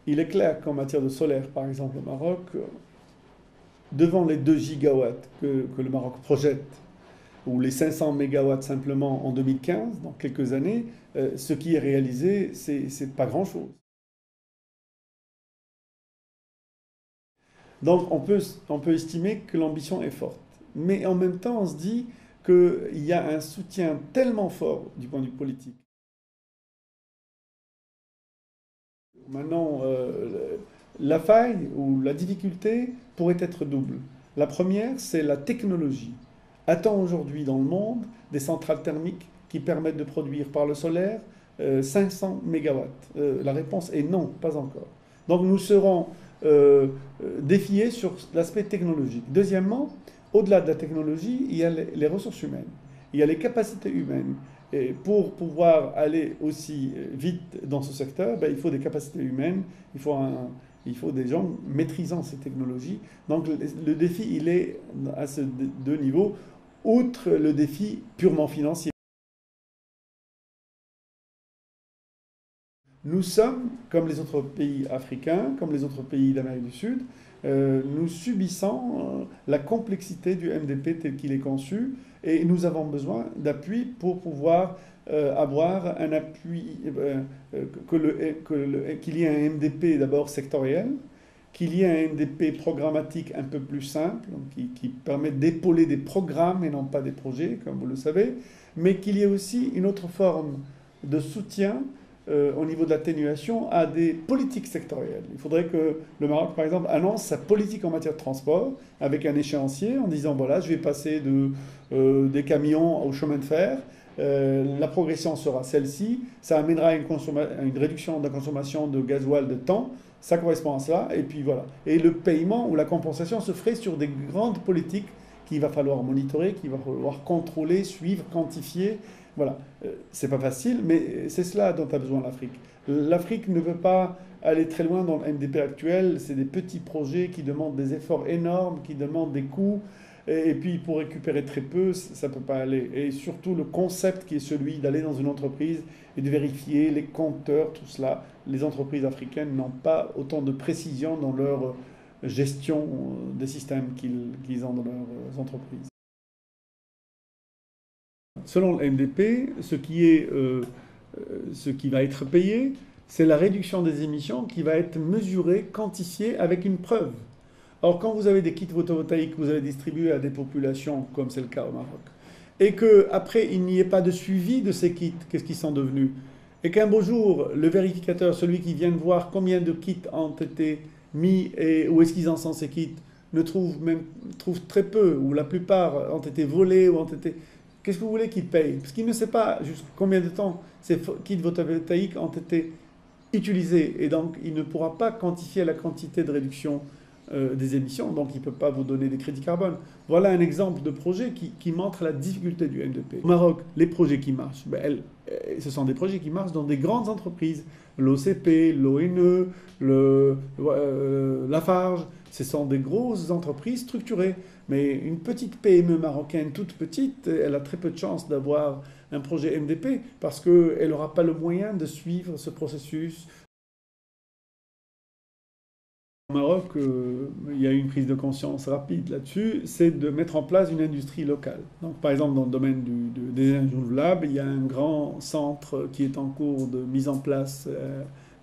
Il est clair qu'en matière de solaire, par exemple, au Maroc, devant les 2 gigawatts que le Maroc projette, ou les 500 mégawatts simplement en 2015, dans quelques années, ce qui est réalisé, c'est pas grand-chose. Donc on peut estimer que l'ambition est forte. Mais en même temps, on se dit qu'il y a un soutien tellement fort du point de vue politique. Maintenant, la faille ou la difficulté pourrait être double. La première, c'est la technologie. A-t-on aujourd'hui dans le monde des centrales thermiques qui permettent de produire par le solaire 500 mégawatts? La réponse est non, pas encore. Donc nous serons défiés sur l'aspect technologique. Deuxièmement, au-delà de la technologie, il y a les ressources humaines, il y a les capacités humaines. Et pour pouvoir aller aussi vite dans ce secteur, ben, il faut des capacités humaines, il faut des gens maîtrisant ces technologies. Donc le défi, il est à ces 2 niveaux, outre le défi purement financier. Nous sommes, comme les autres pays africains, comme les autres pays d'Amérique du Sud, nous subissons la complexité du MDP tel qu'il est conçu et nous avons besoin d'appui pour pouvoir avoir un appui, qu'il y ait un MDP d'abord sectoriel, qu'il y ait un MDP programmatique un peu plus simple, donc qui permet d'épauler des programmes et non pas des projets, comme vous le savez, mais qu'il y ait aussi une autre forme de soutien au niveau de l'atténuation à des politiques sectorielles. Il faudrait que le Maroc, par exemple, annonce sa politique en matière de transport avec un échéancier en disant, voilà, je vais passer des camions au chemin de fer, la progression sera celle-ci, ça amènera à une réduction de la consommation de gasoil de temps, ça correspond à cela, et puis voilà. Et le paiement ou la compensation se ferait sur des grandes politiques qu'il va falloir monitorer, qu'il va falloir contrôler, suivre, quantifier. Voilà, c'est pas facile, mais c'est cela dont a besoin l'Afrique. L'Afrique ne veut pas aller très loin dans le MDP actuel. C'est des petits projets qui demandent des efforts énormes, qui demandent des coûts. Et puis pour récupérer très peu, ça ne peut pas aller. Et surtout le concept qui est celui d'aller dans une entreprise et de vérifier les compteurs, tout cela. Les entreprises africaines n'ont pas autant de précision dans leur gestion des systèmes qu'ils ont dans leurs entreprises. Selon le MDP, ce qui va être payé, c'est la réduction des émissions qui va être mesurée, quantifiée avec une preuve. Or, quand vous avez des kits photovoltaïques que vous allez distribuer à des populations, comme c'est le cas au Maroc, et qu'après, il n'y ait pas de suivi de ces kits, qu'est-ce qu'ils sont devenus? Et qu'un beau jour, le vérificateur, celui qui vient de voir combien de kits ont été mis et où est-ce qu'ils en sont ces kits, trouve très peu, ou la plupart ont été volés ou ont été... Qu'est-ce que vous voulez qu'il paye? Parce qu'il ne sait pas jusqu'à combien de temps ces kits photovoltaïques ont été utilisés. Et donc, il ne pourra pas quantifier la quantité de réduction des émissions, donc il ne peut pas vous donner des crédits carbone. Voilà un exemple de projet qui montre la difficulté du MDP. Au Maroc, les projets qui marchent, ce sont des projets qui marchent dans des grandes entreprises. L'OCP, l'ONE, Lafarge, ce sont des grosses entreprises structurées. Mais une petite PME marocaine, toute petite, elle a très peu de chances d'avoir un projet MDP parce qu'elle n'aura pas le moyen de suivre ce processus. Au Maroc, il y a eu une prise de conscience rapide là-dessus, c'est de mettre en place une industrie locale. Donc, par exemple, dans le domaine des énergies renouvelables, il y a un grand centre qui est en cours de mise en place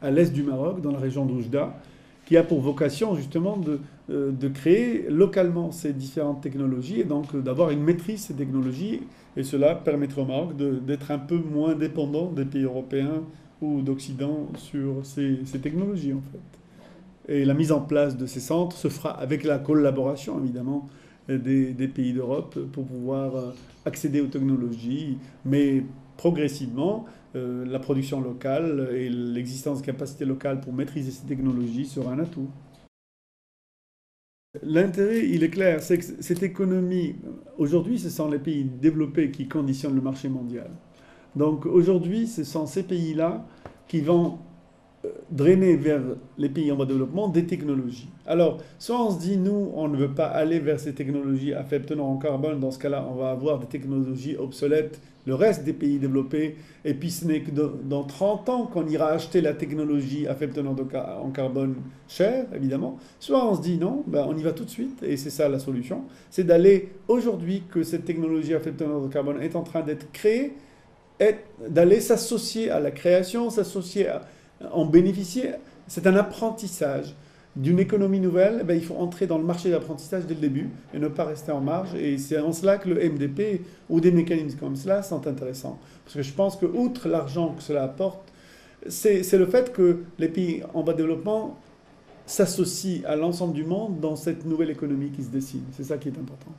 à l'est du Maroc, dans la région d'Oujda, qui a pour vocation justement de créer localement ces différentes technologies et donc d'avoir une maîtrise de ces technologies. Et cela permettra au Maroc d'être un peu moins dépendant des pays européens ou d'Occident sur ces technologies en fait. Et la mise en place de ces centres se fera avec la collaboration, évidemment, des pays d'Europe pour pouvoir accéder aux technologies, mais progressivement, la production locale et l'existence de capacités locales pour maîtriser ces technologies sera un atout. L'intérêt, il est clair, c'est que cette économie, aujourd'hui, ce sont les pays développés qui conditionnent le marché mondial. Donc aujourd'hui, ce sont ces pays-là qui vont drainer vers les pays en voie de développement des technologies. Alors, soit on se dit, nous, on ne veut pas aller vers ces technologies à faible teneur en carbone, dans ce cas-là, on va avoir des technologies obsolètes, le reste des pays développés, et puis ce n'est que dans 30 ans qu'on ira acheter la technologie à faible teneur en carbone chère, évidemment. Soit on se dit, non, ben on y va tout de suite, et c'est ça la solution, c'est d'aller, aujourd'hui que cette technologie à faible teneur de carbone est en train d'être créée, d'aller s'associer à la création, s'associer à en bénéficier. C'est un apprentissage d'une économie nouvelle. Eh bien, il faut entrer dans le marché d'apprentissage dès le début et ne pas rester en marge. Et c'est en cela que le MDP ou des mécanismes comme cela sont intéressants. Parce que je pense que, outre l'argent que cela apporte, c'est le fait que les pays en bas de développement s'associent à l'ensemble du monde dans cette nouvelle économie qui se dessine. C'est ça qui est important.